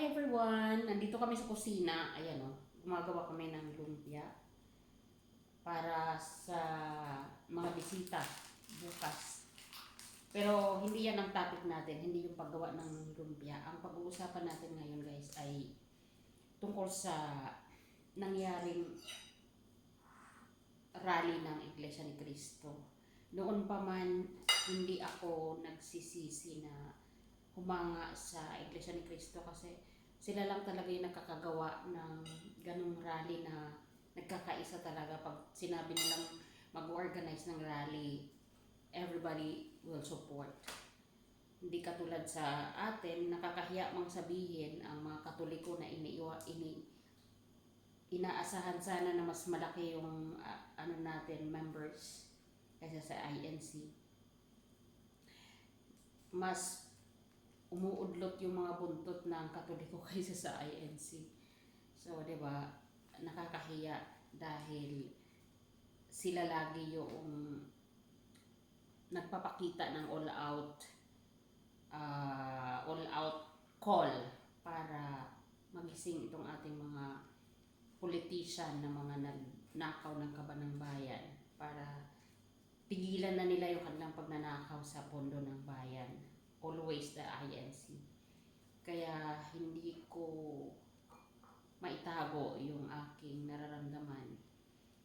Hi everyone! Nandito kami sa kusina. Ayan o, gumagawa kami ng lumpia para sa mga bisita bukas. Pero hindi yan ang topic natin, hindi yung paggawa ng lumpia. Ang pag-uusapan natin ngayon guys ay tungkol sa nangyaring rally ng Iglesia ni Cristo. Noon pa man, hindi ako nagsisisi na humanga sa Iglesia ni Cristo kasi sila lang talaga yung nakakagawa ng ganung rally na nagkakaisa talaga. Pag sinabi nilang mag-organize ng rally, everybody will support. Hindi katulad sa atin, nakakahiya mang sabihin ang mga Katoliko na inaasahan sana na mas malaki yung members kaysa sa INC. Mas umuudlot yung mga buntot ng Katoliko kaysa sa INC. So, 'di ba? Nakakahiya dahil sila lagi yung nagpapakita ng all out call para magising itong ating mga politician na mga nagnakaw ng kaban ng bayan, para tigilan na nila yung kanilang pagnanakaw sa pondo ng bayan. Always the INC. Kaya hindi ko maitago yung aking nararamdaman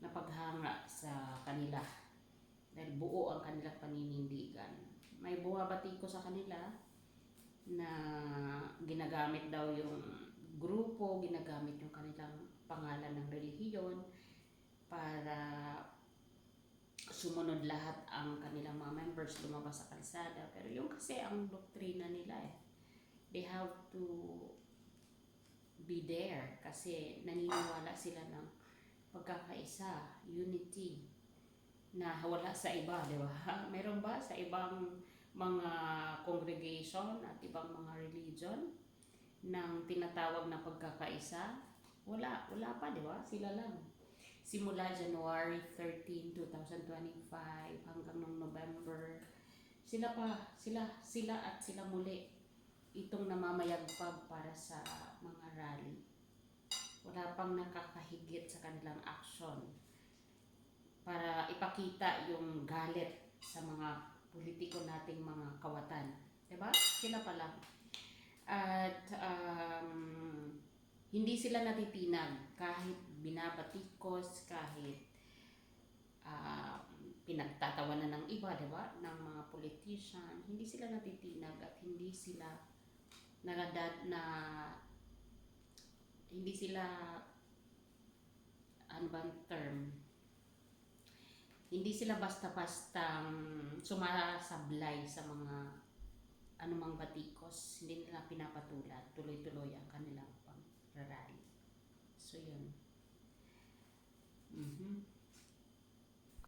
na paghanga sa kanila dahil buo ang kanilang paninindigan. May bumabati ko sa kanila na ginagamit daw yung grupo, ginagamit yung kanilang pangalan ng relihiyon para sumunod lahat ang kanilang mga members lumabas sa kalsada. Pero yung kasi ang doktrina nila they have to be there kasi naniniwala sila ng pagkakaisa, unity, na wala sa iba, di ba? Meron ba sa ibang mga congregation at ibang mga religion ng tinatawag na pagkakaisa? Wala pa, di ba? Sila lang. Simula January 13, 2025 hanggang noong November, sila at sila muli itong namamayagpag para sa mga rally. Wala pang nakakahigit sa kanilang action para ipakita yung galit sa mga politiko nating mga kawatan. Diba? Sila pa lang. At hindi sila natitinag kahit binabatikos, kahit pinagtatawanan ng iba, diba? Ng mga politician. Hindi sila natitinag at hindi sila hindi sila hindi sila basta-bastang sumasablay sa mga anumang batikos. Hindi nila pinapatulan, tuloy-tuloy ang kanilang